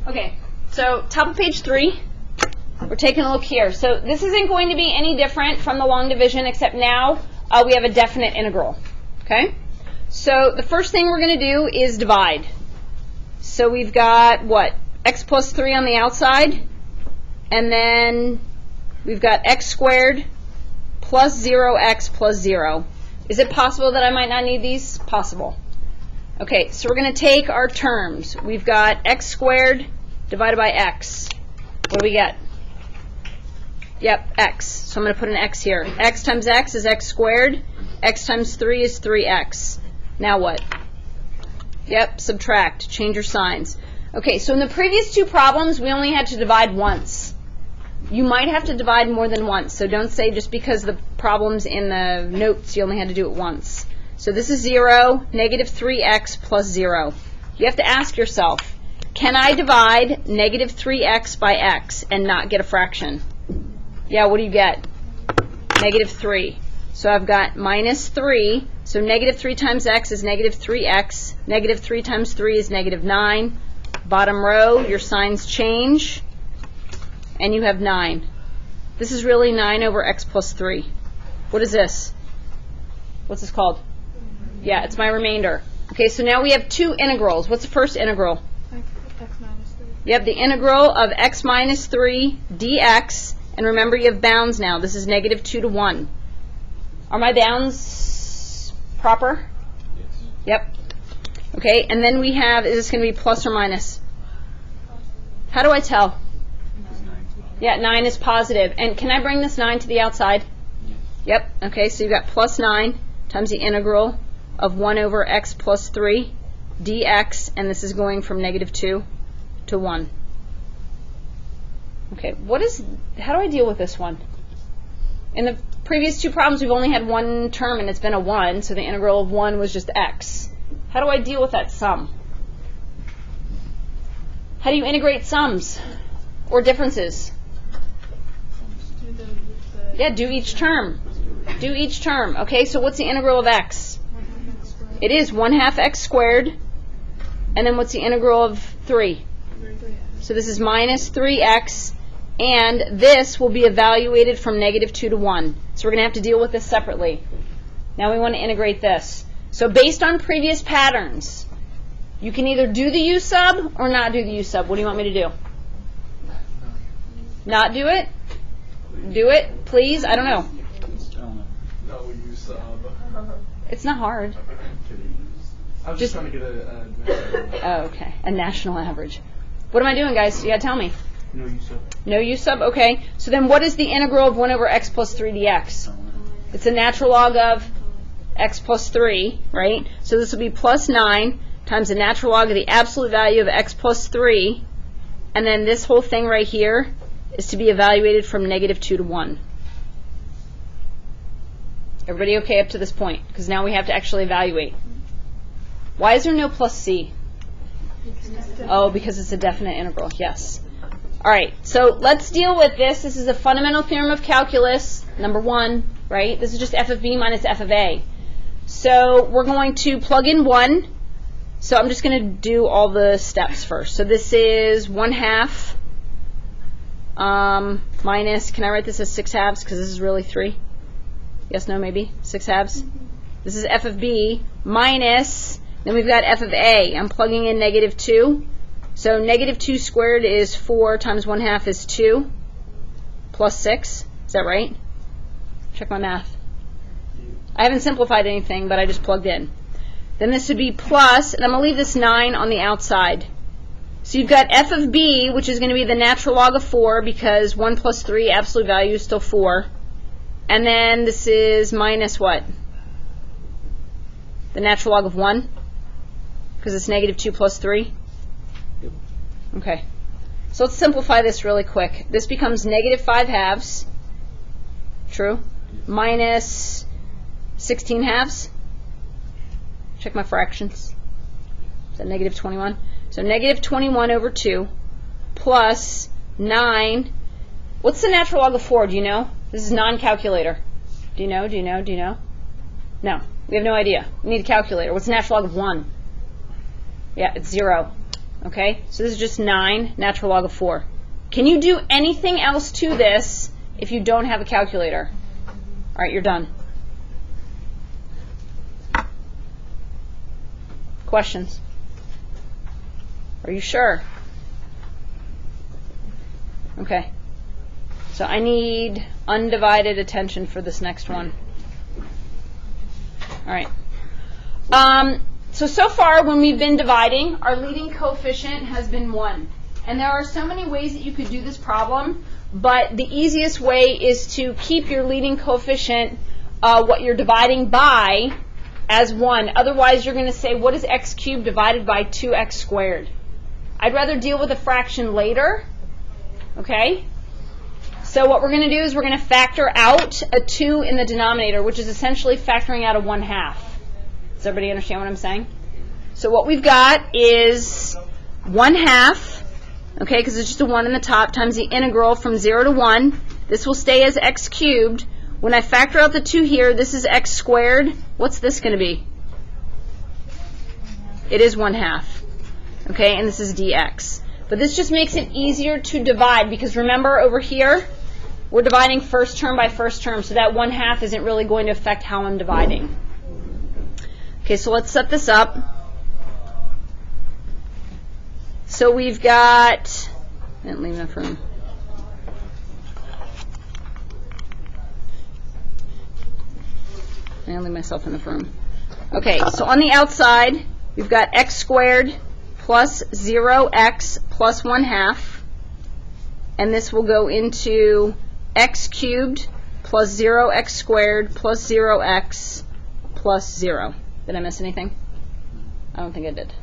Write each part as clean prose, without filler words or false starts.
Okay, so top of page 3, we're taking a look here. So this isn't going to be any different from the long division, except now we have a definite integral. Okay? So the first thing we're going to do is divide. So we've got, what, x plus 3 on the outside, and then we've got x squared plus 0x plus 0. Is it possible that I might not need these? Possible. Okay, so we're going to take our terms. We've got x squared divided by x. What do we get? Yep, x. So I'm going to put an x here. X times x is x squared. X times 3 is 3x. Now what? Yep, subtract. Change your signs. Okay, so in the previous two problems, we only had to divide once. You might have to divide more than once, so don't say just because the problem's in the notes you only had to do it once. So this is 0, negative 3x plus 0. You have to ask yourself, can I divide negative 3x by x and not get a fraction? Yeah, what do you get? Negative 3. So I've got minus 3. So negative 3 times x is negative 3x. Negative 3 times 3 is negative 9. Bottom row, your signs change, and you have 9. This is really 9 over x plus 3. What is this? What's this called? Yeah, it's my remainder. Okay, so now we have two integrals. What's the first integral? X minus 3. Yep, the integral of x minus 3 dx. And remember, you have bounds now. This is negative 2 to 1. Are my bounds proper? Yes. Yep. Okay, and then we have, is this going to be plus or minus? How do I tell? Yeah, 9 is positive. And can I bring this 9 to the outside? Yes. Yep. Okay, so you've got plus 9 times the integral of 1 over x plus 3 dx, and this is going from negative 2 to 1. Okay, how do I deal with this one? In the previous two problems, we've only had one term, and it's been a 1, so the integral of 1 was just x. How do I deal with that sum? How do you integrate sums or differences? Yeah, do each term. Do each term. Okay, so what's the integral of x? It is 1/2 x squared. And then what's the integral of 3? So this is minus 3x. And this will be evaluated from negative 2 to 1. So we're going to have to deal with this separately. Now we want to integrate this. So based on previous patterns, you can either do the u sub or not do the u sub. What do you want me to do? Not do it? Do it, please? I don't know. No, you sub. It's not hard. I was just trying to get a Oh, okay. A national average. What am I doing, guys? You got to tell me. no, you sub. No u sub? Okay. So then what is the integral of 1 over x plus 3 dx? It's a natural log of x plus 3, right? So this will be plus 9 times the natural log of the absolute value of x plus 3. And then this whole thing right here is to be evaluated from negative 2 to 1. Everybody okay up to this point? Because now we have to actually evaluate. Why is there no plus c? Oh, because it's a definite integral. Yes. All right, so let's deal with this. This is a fundamental theorem of calculus, number 1, right? This is just f of b minus f of a. So we're going to plug in 1. So I'm just going to do all the steps first. So this is 1/2 minus, can I write this as 6/2 because this is really 3? Yes, no, maybe? 6/2? This is f of b minus, then we've got f of a. I'm plugging in negative 2. So negative 2 squared is 4 times 1/2 is 2 plus 6. Is that right? Check my math. I haven't simplified anything, but I just plugged in. Then this would be plus, and I'm going to leave this 9 on the outside. So you've got f of b, which is going to be the natural log of 4, because 1 plus 3, absolute value is still 4. And then this is minus what? The natural log of 1? Because it's negative 2 plus 3? Yep. Okay. So let's simplify this really quick. This becomes negative 5/2. True? Yes. Minus 16/2. Check my fractions. Is that negative 21? So negative 21 over 2 plus 9. What's the natural log of 4? Do you know? This is non-calculator. Do you know? Do you know? Do you know? No. We have no idea. We need a calculator. What's the natural log of 1? Yeah, it's 0. Okay, so this is just 9 natural log of 4. Can you do anything else to this if you don't have a calculator? All right, you're done. Questions? Are you sure? Okay. So I need undivided attention for this next one. All right. So far, when we've been dividing, our leading coefficient has been 1. And there are so many ways that you could do this problem, but the easiest way is to keep your leading coefficient, what you're dividing by, as 1. Otherwise, you're going to say, what is x cubed divided by 2x squared? I'd rather deal with a fraction later. Okay? So what we're going to do is we're going to factor out a 2 in the denominator, which is essentially factoring out a 1/2. Does everybody understand what I'm saying? So what we've got is 1/2, okay, because it's just a 1 in the top, times the integral from 0 to 1. This will stay as x cubed. When I factor out the 2 here, this is x squared. What's this going to be? It is 1/2. Okay, and this is dx. But this just makes it easier to divide, because remember over here, we're dividing first term by first term, so that 1/2 isn't really going to affect how I'm dividing. Okay, so let's set this up. So we've got, I didn't leave enough room. I only myself enough room. Okay, so on the outside, we've got x squared plus 0x plus 1/2, and this will go into x cubed plus 0x squared plus 0x plus 0. Did I miss anything? I don't think I did.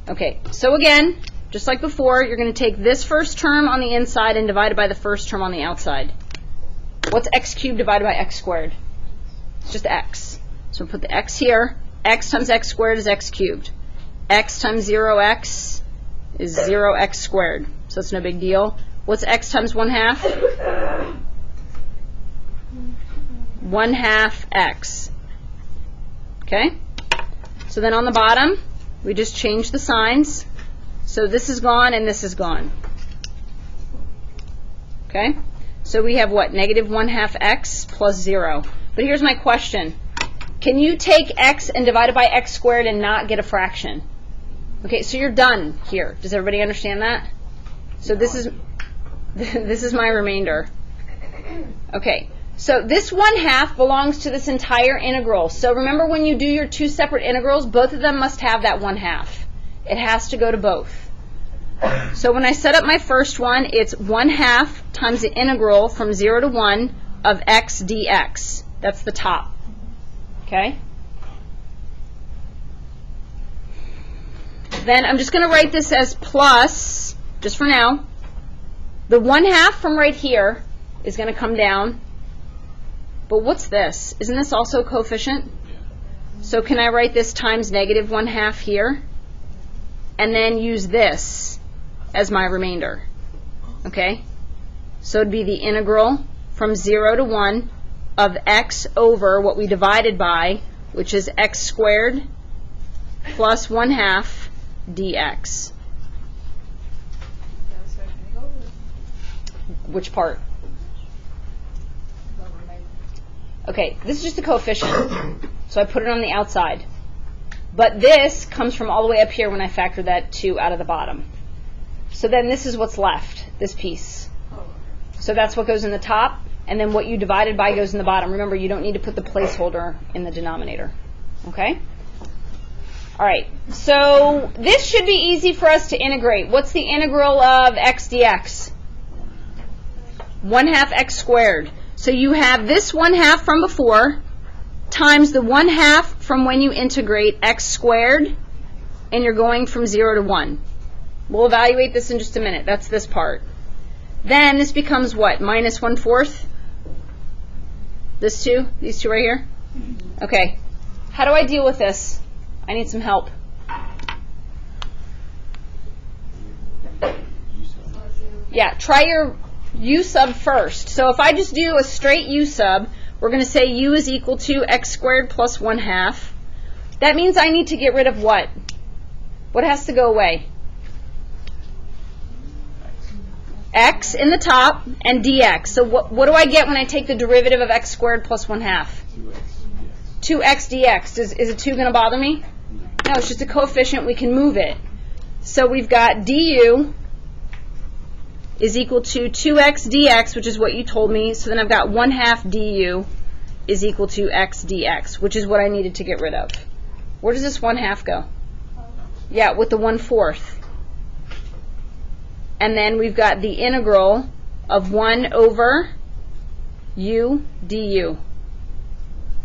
Okay, so again, just like before, you're going to take this first term on the inside and divide it by the first term on the outside. What's x cubed divided by x squared? It's just x. So we'll put the x here. X times x squared is x cubed. X times 0x is 0x squared. So it's no big deal. What's x times 1/2? 1/2 x. Okay? So then on the bottom, we just change the signs. So this is gone and this is gone. Okay? So we have what? Negative 1/2 x plus 0. But here's my question. Can you take x and divide it by x squared and not get a fraction? Okay, so you're done here. Does everybody understand that? So this is my remainder. Okay, so this 1/2 belongs to this entire integral. So remember, when you do your two separate integrals, both of them must have that 1/2. It has to go to both. So when I set up my first one, it's 1/2 times the integral from 0 to 1 of x dx. That's the top. Okay? Then I'm just going to write this as plus, just for now. The 1/2 from right here is going to come down. But what's this? Isn't this also a coefficient? So can I write this times negative 1/2 here? And then use this as my remainder. Okay? So it'd be the integral from 0 to 1 of x over what we divided by, which is x squared plus 1/2 dx. Which part? Okay, this is just a coefficient, so I put it on the outside. But this comes from all the way up here when I factor that 2 out of the bottom. So then this is what's left, this piece. So that's what goes in the top, and then what you divided by goes in the bottom. Remember, you don't need to put the placeholder in the denominator. Okay? All right, so this should be easy for us to integrate. What's the integral of x dx? 1/2 x squared. So you have this 1/2 from before times the 1/2 from when you integrate x squared, and you're going from 0 to 1. We'll evaluate this in just a minute. That's this part. Then this becomes what? Minus 1/4? This two? These two right here? Okay. How do I deal with this? I need some help. Yeah, try your u sub first. So if I just do a straight u sub, we're going to say u is equal to x squared plus 1/2. That means I need to get rid of what? What has to go away? x in the top and dx. So what do I get when I take the derivative of x squared plus 1/2? 2x dx. Is a 2 going to bother me? No, it's just a coefficient. We can move it. So we've got du is equal to 2x dx, which is what you told me. So then I've got 1/2 du is equal to x dx, which is what I needed to get rid of. Where does this 1/2 go? Yeah, with the 1/4. And then we've got the integral of 1 over u du.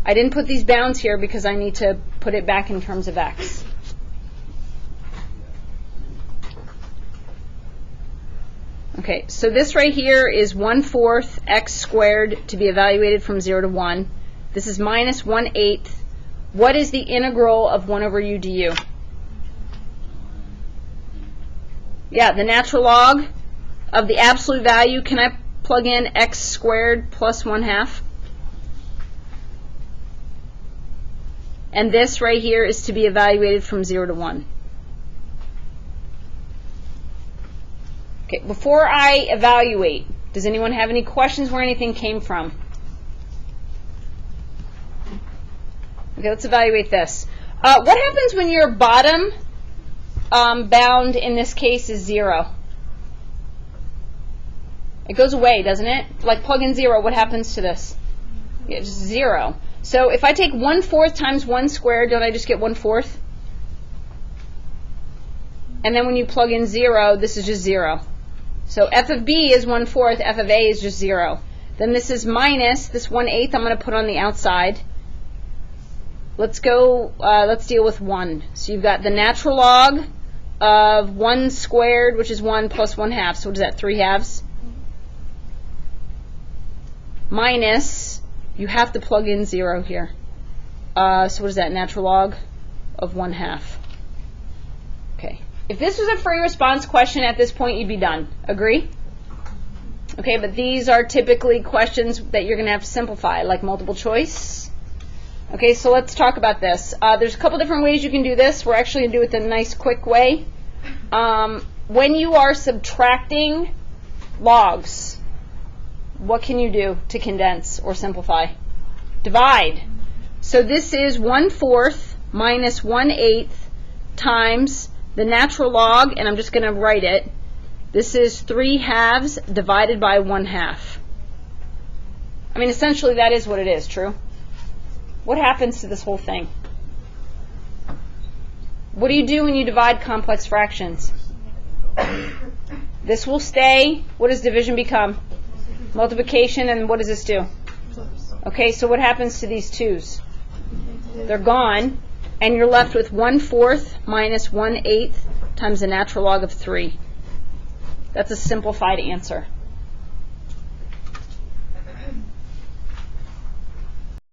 I didn't put these bounds here because I need to put it back in terms of x. Okay, so this right here is 1/4 x squared to be evaluated from 0 to 1. This is minus 1/8. What is the integral of 1 over u du? Yeah, the natural log of the absolute value. Can I plug in x squared plus 1/2? And this right here is to be evaluated from 0 to 1. Okay, before I evaluate, does anyone have any questions where anything came from? Okay, let's evaluate this. What happens when your bottom bound in this case is 0? It goes away, doesn't it? Like plug in 0, what happens to this? Yeah, just 0. So if I take 1/4 times 1 squared, don't I just get 1/4? And then when you plug in 0, this is just 0. So f of b is 1/4, f of a is just 0. Then this is minus this 1/8 I'm going to put on the outside. Let's deal with 1. So you've got the natural log of 1 squared, which is 1 plus 1/2. So what is that, 3/2? Minus, you have to plug in 0 here. So what is that, natural log of 1/2? Okay. If this was a free response question at this point, you'd be done. Agree? Okay, but these are typically questions that you're going to have to simplify, like multiple choice. Okay, so let's talk about this. There's a couple different ways you can do this. We're actually going to do it the nice, quick way. When you are subtracting logs, what can you do to condense or simplify? Divide. So this is 1/4 minus 1/8 times the natural log, and I'm just going to write it. This is 3/2 divided by 1/2. I mean, essentially that is what it is, true? What happens to this whole thing? What do you do when you divide complex fractions? This will stay. What does division become? Multiplication, and what does this do? Okay, so what happens to these 2's? They're gone, and you're left with 1/4 minus 1/8 times the natural log of 3. That's a simplified answer.